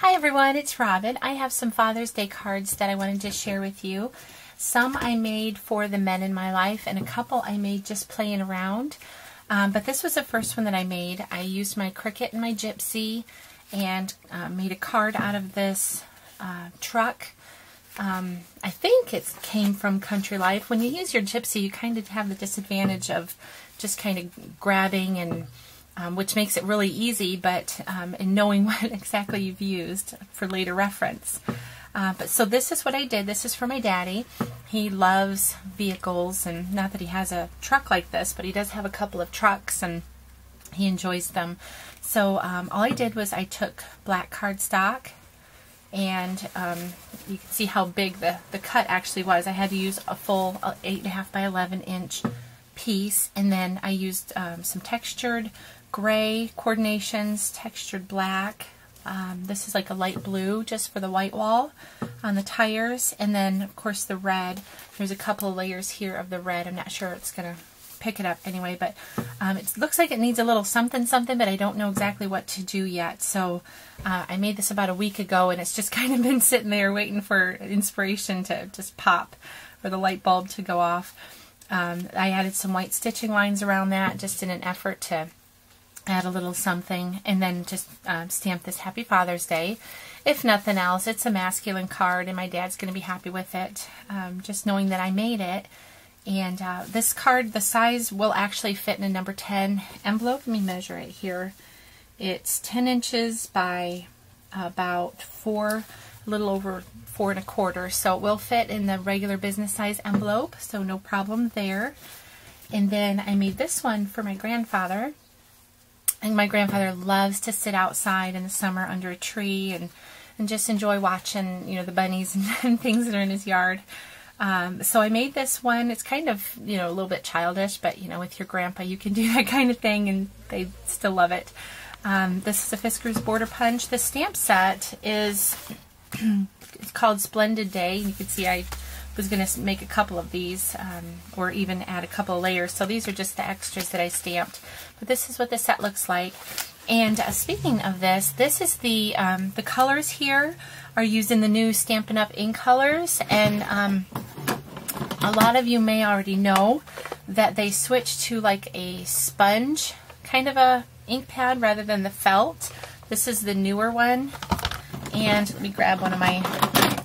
Hi everyone, it's Robin. I have some Father's Day cards that I wanted to share with you. Some I made for the men in my life and a couple I made just playing around. But this was the first one that I made. I used my Cricut and my Gypsy and made a card out of this truck. I think it came from Country Life. When you use your Gypsy, you kind of have the disadvantage of just kind of grabbing and which makes it really easy, but in knowing what exactly you've used for later reference. So this is what I did. This is for my daddy. He loves vehicles, and not that he has a truck like this, but he does have a couple of trucks, and he enjoys them. So all I did was I took black cardstock, and you can see how big the cut actually was. I had to use a full 8.5 by 11 inch piece, and then I used some textured gray coordinations, textured black. This is like a light blue just for the white wall on the tires, and then of course the red. There's a couple of layers here of the red. I'm not sure it's gonna pick it up anyway, but it looks like it needs a little something something, but I don't know exactly what to do yet. So I made this about a week ago, and it's just kind of been sitting there waiting for inspiration to just pop, or the light bulb to go off. I added some white stitching lines around that just in an effort to add a little something, and then just stamp this Happy Father's Day. If nothing else, it's a masculine card, and my dad's going to be happy with it, just knowing that I made it. And this card, the size will actually fit in a number 10 envelope. Let me measure it here. It's 10 inches by about 4, a little over 4 1/4, so it will fit in the regular business size envelope, so no problem there. And then I made this one for my grandfather. And my grandfather loves to sit outside in the summer under a tree and just enjoy watching, you know, the bunnies and things that are in his yard. So I made this one. It's kind of, you know, a little bit childish, but, you know, with your grandpa you can do that kind of thing and they still love it. This is a Fiskars Border Punch. The stamp set is it's called Splendid Day. You can see I was going to make a couple of these, or even add a couple of layers. So these are just the extras that I stamped. But this is what the set looks like. And speaking of this, this is the colors here are using the new Stampin' Up! Ink colors. And a lot of you may already know that they switched to like a sponge kind of a ink pad rather than the felt. This is the newer one. And let me grab one of my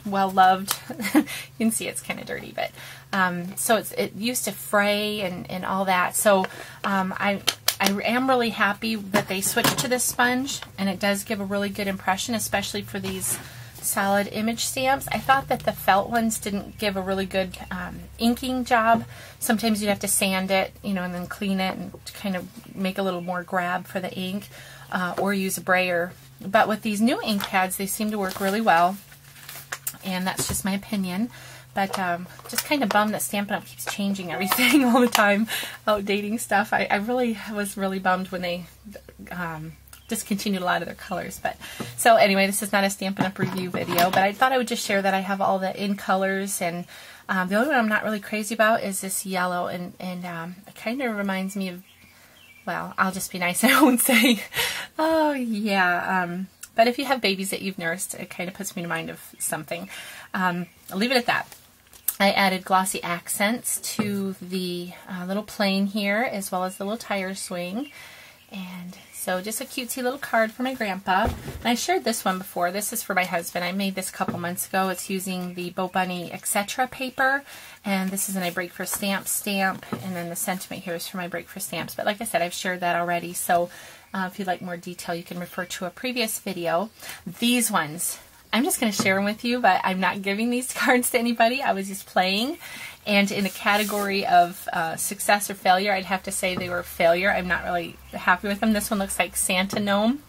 well-loved, you can see it's kind of dirty, but so it used to fray and all that. So I am really happy that they switched to this sponge, and it does give a really good impression, especially for these solid image stamps. I thought that the felt ones didn't give a really good inking job. Sometimes you'd have to sand it, you know, and then clean it and kind of make a little more grab for the ink, or use a brayer. But with these new ink pads, they seem to work really well. And that's just my opinion, but just kind of bummed that Stampin' Up! Keeps changing everything all the time, outdating stuff. I really was really bummed when they discontinued a lot of their colors. But so anyway, this is not a Stampin' Up! Review video, but I thought I would just share that I have all the in colors, and the only one I'm not really crazy about is this yellow, and it kind of reminds me of, well, I'll just be nice, I won't say, oh yeah, but if you have babies that you've nursed, it kind of puts me in mind of something. I'll leave it at that. I added glossy accents to the little plane here, as well as the little tire swing. And so just a cutesy little card for my grandpa. And I shared this one before. This is for my husband. I made this a couple months ago. It's using the Bo Bunny Etc. paper. And this is an I Break for Stamps stamp. And then the sentiment here is for my Break for Stamps. But like I said, I've shared that already. So if you'd like more detail, you can refer to a previous video. These ones, I'm just going to share them with you, but I'm not giving these cards to anybody. I was just playing. And in a category of success or failure, I'd have to say they were a failure. I'm not really happy with them. This one looks like Santa Gnome.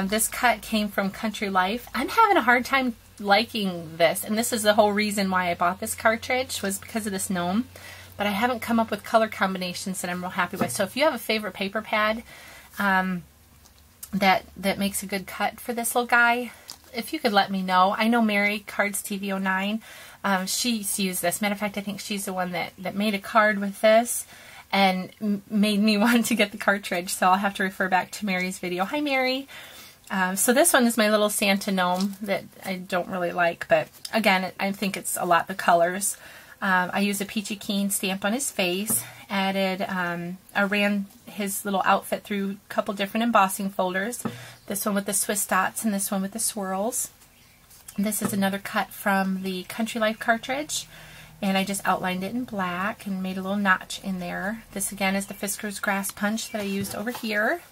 This cut came from Country Life. I'm having a hard time liking this, and this is the whole reason why I bought this cartridge, was because of this gnome. But I haven't come up with color combinations that I'm real happy with. So if you have a favorite paper pad that makes a good cut for this little guy, if you could let me know. I know Mary, Cards TV 09, she's used this. Matter of fact, I think she's the one that made a card with this and made me want to get the cartridge, so I'll have to refer back to Mary's video. Hi, Mary. So this one is my little Santa gnome that I don't really like, but again, I think it's a lot the colors. I used a Peachy Keen stamp on his face, added, I ran his little outfit through a couple different embossing folders, this one with the Swiss dots and this one with the swirls. This is another cut from the Country Life cartridge, and I just outlined it in black and made a little notch in there. This again is the Fiskars Grass Punch that I used over here,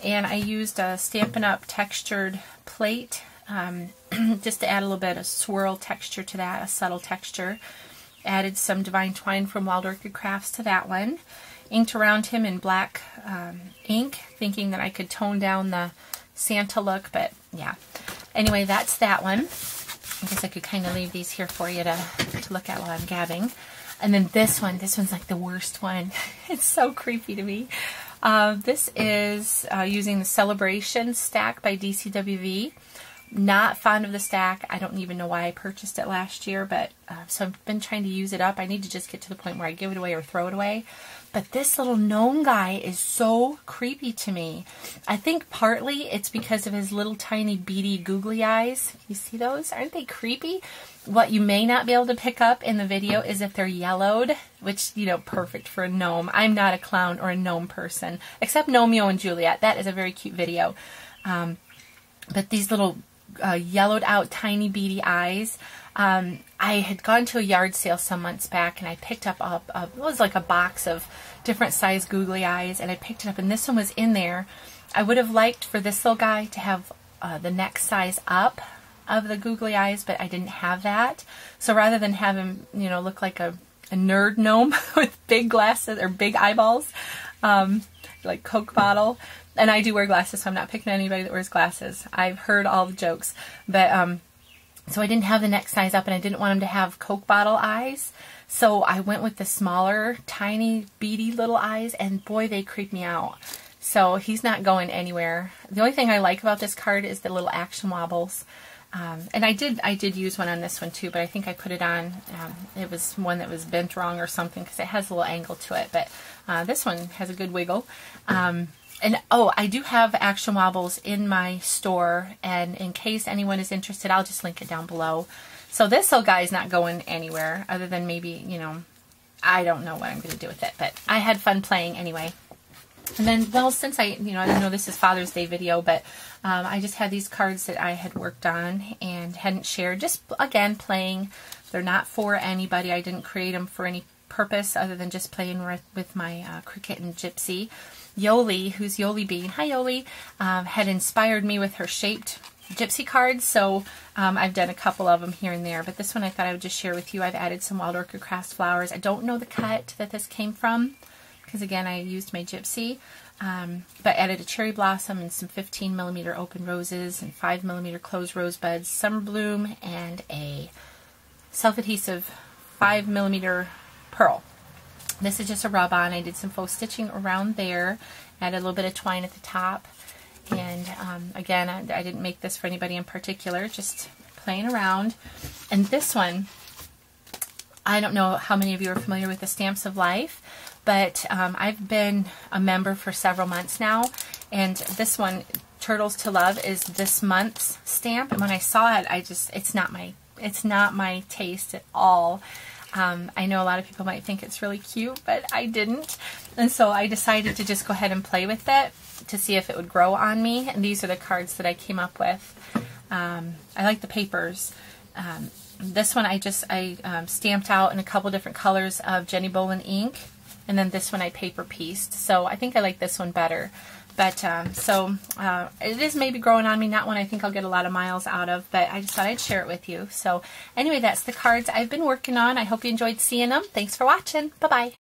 and I used a Stampin' Up! Textured plate just to add a little bit of swirl texture to that, a subtle texture. Added some Divine Twine from Wild Orchid Crafts to that one. Inked around him in black ink, thinking that I could tone down the Santa look, but yeah. Anyway, that's that one. I guess I could kind of leave these here for you to look at while I'm gabbing. And then this one's like the worst one. It's so creepy to me. This is using the Celebration stack by DCWV. Not fond of the stack. I don't even know why I purchased it last year, but so I've been trying to use it up. I need to just get to the point where I give it away or throw it away. But this little gnome guy is so creepy to me. I think partly it's because of his little tiny beady googly eyes. You see those? Aren't they creepy? What you may not be able to pick up in the video is if they're yellowed, which, you know, perfect for a gnome. I'm not a clown or a gnome person, except Gnomeo and Juliet. That is a very cute video. But these little yellowed out tiny beady eyes. I had gone to a yard sale some months back and I picked up it was like a box of different size googly eyes, and I picked it up and this one was in there. I would have liked for this little guy to have the next size up of the googly eyes, but I didn't have that. So rather than have him, you know, look like a nerd gnome with big glasses or big eyeballs, like Coke bottle. And I do wear glasses, so I'm not picking on anybody that wears glasses. I've heard all the jokes. But so I didn't have the next size up, and I didn't want him to have Coke bottle eyes. So I went with the smaller, tiny, beady little eyes, and boy, they creep me out. So he's not going anywhere. The only thing I like about this card is the little action wobbles. And I did use one on this one too, but I think I put it on, it was one that was bent wrong or something, because it has a little angle to it. But this one has a good wiggle. And oh, I do have action wobbles in my store, and in case anyone is interested, I'll just link it down below. So this little guy is not going anywhere, other than maybe, you know, I don't know what I'm going to do with it, but I had fun playing anyway. And then, well, since I know this is Father's Day video, but I just had these cards that I had worked on and hadn't shared, just, again, playing. They're not for anybody. I didn't create them for any purpose other than just playing with my Cricut and Gypsy. Yoli, who's Yoli Bean, hi Yoli, had inspired me with her shaped Gypsy cards, so I've done a couple of them here and there, but this one I thought I would just share with you. I've added some Wild Orchid Crafts flowers. I don't know the cut that this came from, because again, I used my Gypsy, but added a cherry blossom and some 15mm open roses and 5mm closed rosebuds, summer bloom, and a self-adhesive 5mm pearl. This is just a rub-on. I did some faux stitching around there, added a little bit of twine at the top, and again, I didn't make this for anybody in particular, just playing around. And this one, I don't know how many of you are familiar with the Stamps of Life, but I've been a member for several months now, and this one, Turtles to Love, is this month's stamp, and when I saw it, it's not my taste at all. I know a lot of people might think it's really cute, but I didn't. And so I decided to just go ahead and play with it to see if it would grow on me. And these are the cards that I came up with. I like the papers. This one I stamped out in a couple different colors of Jenny Bolin ink. And then this one I paper pieced. So I think I like this one better. But it is maybe growing on me, not one I think I'll get a lot of miles out of, but I just thought I'd share it with you. So anyway, that's the cards I've been working on. I hope you enjoyed seeing them. Thanks for watching. Bye-bye.